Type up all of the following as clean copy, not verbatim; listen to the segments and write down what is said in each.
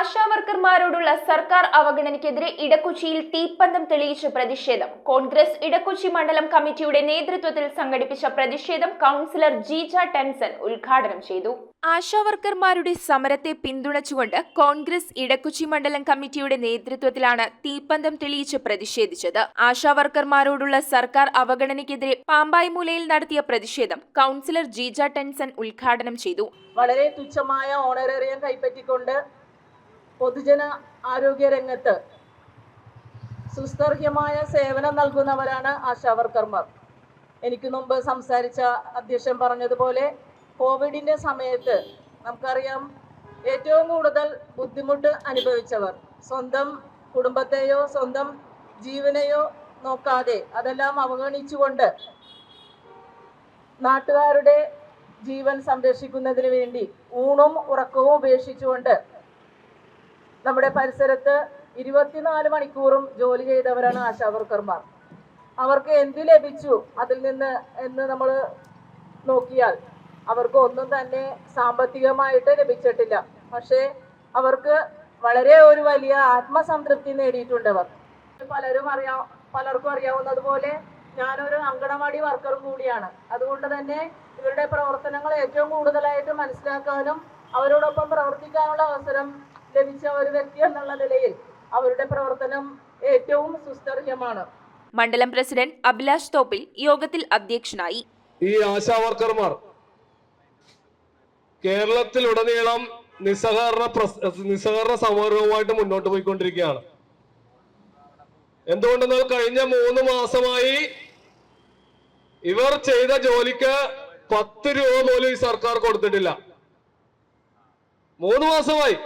ആശാവർക്കർമാരോടുള്ള സർക്കാർ അവഗണനയ്ക്കെതിരെ ഇടക്കൊച്ചിയിൽ തീപ്പന്തം തെളിയിച്ച് പ്രതിഷേധം. കോൺഗ്രസ് ഇടക്കൊച്ചി മണ്ഡലം കമ്മിറ്റിയുടെ നേതൃത്വത്തിൽ സംഘടിപ്പിച്ച പ്രതിഷേധം കൗൺസിലർ ജീജ ടെൻസൺ ഉദ്ഘാടനം ചെയ്തു. ആശാവർക്കർമാരുടെ സമരത്തെ പിന്തുണച്ചുകൊണ്ട് കോൺഗ്രസ് ഇടക്കൊച്ചി മണ്ഡലം കമ്മിറ്റിയുടെ നേതൃത്വത്തിലാണ് തീപ്പന്തം തെളിയിച്ച് പ്രതിഷേധിച്ചത്. ആശാവർക്കർമാരോടുള്ള സർക്കാർ അവഗണനയ്ക്കെതിരെ പാമ്പായ്മൂലയിൽ നടത്തിയ പ്രതിഷേധം കൗൺസിലർ ജീജ ടെൻസൺ ഉദ്ഘാടനം ചെയ്തു. വളരെ തുച്ഛമായ ഓണറേറിയം കൈപ്പറ്റിക്കൊണ്ട് പൊതുജന ആരോഗ്യ രംഗത്ത് സുസ്ഥിരമായ സേവനം നൽകുന്നവരാണ് ആശാവർക്കർമാർ. എനിക്ക് മുമ്പ് സംസാരിച്ച അധ്യക്ഷൻ പറഞ്ഞതുപോലെ കോവിഡിന്റെ സമയത്ത് നമുക്കറിയാം ഏറ്റവും കൂടുതൽ ബുദ്ധിമുട്ട് അനുഭവിച്ചവർ സ്വന്തം കുടുംബത്തെയോ സ്വന്തം ജീവനെയോ നോക്കാതെ അതെല്ലാം അവഗണിച്ചുകൊണ്ട് നാട്ടുകാരുടെ ജീവൻ സംരക്ഷിക്കുന്നതിന് വേണ്ടി ഊണും ഉറക്കവും ഉപേക്ഷിച്ചുകൊണ്ട് നമ്മുടെ പരിസരത്ത് 24 മണിക്കൂറും ജോലി ചെയ്തവരാണ് ആശാവർക്കർമാർ. അവർക്ക് എന്ത് ലഭിച്ചു അതിൽ നിന്ന് എന്ന് നമ്മൾ നോക്കിയാൽ അവർക്ക് ഒന്നും തന്നെ സാമ്പത്തികമായിട്ട് ലഭിച്ചിട്ടില്ല. പക്ഷേ അവർക്ക് വളരെ ഒരു വലിയ ആത്മസംതൃപ്തി നേടിയിട്ടുണ്ടവർ. പലർക്കും അറിയാവുന്നതുപോലെ ഞാനൊരു അങ്കണവാടി വർക്കറും കൂടിയാണ്. അതുകൊണ്ട് തന്നെ ഇവരുടെ പ്രവർത്തനങ്ങൾ ഏറ്റവും കൂടുതലായിട്ട് മനസ്സിലാക്കാനും അവരോടൊപ്പം പ്രവർത്തിക്കാനുള്ള അവസരം ലഭിച്ച ഒരു വ്യക്തി എന്നുള്ള നിലയിൽ അവരുടെ പ്രവർത്തനം ഏറ്റവും സുസ്ഥിരമാണ്. മണ്ഡലം പ്രസിഡന്റ് അഭിലാഷ് തോപ്പിൽ യോഗത്തിൽ അധ്യക്ഷനായി. ഈ ആശാവർക്കർമാർ കേരളത്തിലുടനീളം നിസ്സഹകരണ സമരവുമായിട്ട് മുന്നോട്ട് പോയിക്കൊണ്ടിരിക്കുകയാണ്. എന്തുകൊണ്ടെന്നാൽ കഴിഞ്ഞ 3 മാസമായി ഇവർ ചെയ്ത ജോലിക്ക് 10 രൂപ പോലും ഈ സർക്കാർ കൊടുത്തിട്ടില്ല. 3 മാസമായി.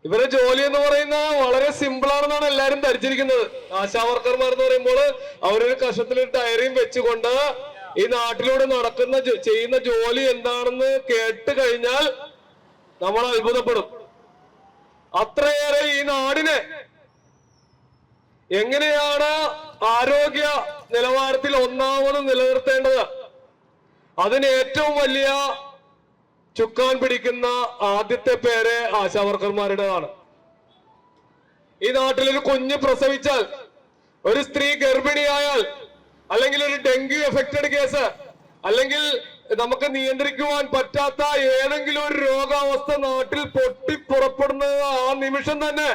ഇവരുടെ ജോലി എന്ന് പറയുന്നത് വളരെ സിമ്പിളാണെന്നാണ് എല്ലാരും ധരിച്ചിരിക്കുന്നത്. ആശാവർക്കർമാർ എന്ന് പറയുമ്പോൾ അവരൊരു കഷത്തിൽ ടയറിയും വെച്ചുകൊണ്ട് ഈ നാട്ടിലൂടെ ചെയ്യുന്ന ജോലി എന്താണെന്ന് കേട്ട് കഴിഞ്ഞാൽ നമ്മൾ അത്ഭുതപ്പെടും. അത്രയേറെ ഈ നാടിനെ എങ്ങനെയാണ് ആരോഗ്യ നിലവാരത്തിൽ ഒന്നാമത് നിലനിർത്തേണ്ടത്, അതിന് ഏറ്റവും വലിയ ചുക്കാൻ പിടിക്കുന്ന ആദ്യത്തെ പേര് ആശാവർക്കർമാരുടേതാണ്. ഈ നാട്ടിലൊരു കുഞ്ഞ് പ്രസവിച്ചാൽ, ഒരു സ്ത്രീ ഗർഭിണിയായാൽ, അല്ലെങ്കിൽ ഒരു ഡെങ്കി എഫക്റ്റഡ് കേസ്, അല്ലെങ്കിൽ നമുക്ക് നിയന്ത്രിക്കുവാൻ പറ്റാത്ത ഏതെങ്കിലും ഒരു രോഗാവസ്ഥ നാട്ടിൽ പൊട്ടിപ്പുറപ്പെടുന്നത് ആ നിമിഷം തന്നെ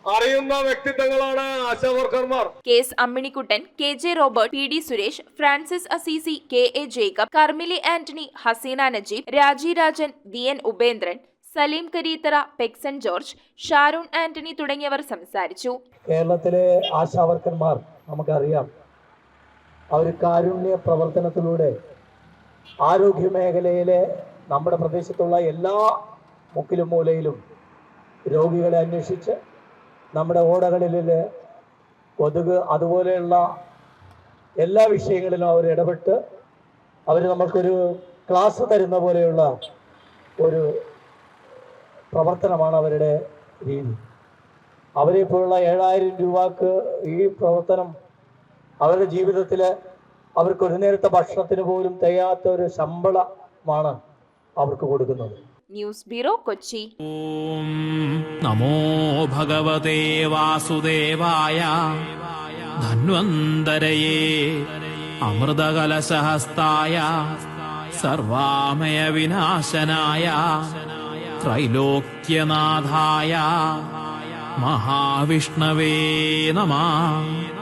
അറിയുന്ന വ്യക്തിത്വങ്ങളാണ് ആശാവർക്കർമാർ. K S. Amminikuttan, K J. Robert, P D. Suresh, Francis Assisi, K A. Jacob, Karmili Antony, Haseena Najeeb, Raji Rajan, V N. Upendran, Saleem Kareethara, Pexon George, Sharoon Antony തുടങ്ങിയവർ സംസാരിച്ചു. കേരളത്തിലെ ആശാവർക്കർമാർ നമുക്കറിയാം, അവർ കാരുണ്യ പ്രവർത്തനത്തിലൂടെ ആരോഗ്യ മേഖലയിലെ നമ്മുടെ പ്രദേശത്തുള്ള എല്ലാ മുക്കിലും മൂലയിലും രോഗികളെ അന്വേഷിച്ച് നമ്മുടെ ഓടകളിൽ കൊതുക് അതുപോലെയുള്ള എല്ലാ വിഷയങ്ങളിലും അവർ ഇടപെട്ട് അവർ നമുക്കൊരു ക്ലാസ് തരുന്ന പോലെയുള്ള ഒരു പ്രവർത്തനമാണ് അവരുടെ രീതി. അവരെപ്പോലുള്ള 7000 രൂപക്ക് ഈ പ്രവർത്തനം അവരുടെ ജീവിതത്തിൽ അവർക്ക് ഒരു നേരത്തെ ഭക്ഷണത്തിന് പോലും തികയാത്ത ഒരു ശമ്പളമാണ് അവർക്ക് കൊടുക്കുന്നത്. News bureau, Kochi. ഓം നമോ ഭഗവതേ വാസുദേവായ ധന്വന്തരയേ അമൃതകലശഹസ്തായ സർവാമയ വിനാശനായ ത്രൈലോക്യനാഥായ മഹാവിഷ്ണവേ നമഃ.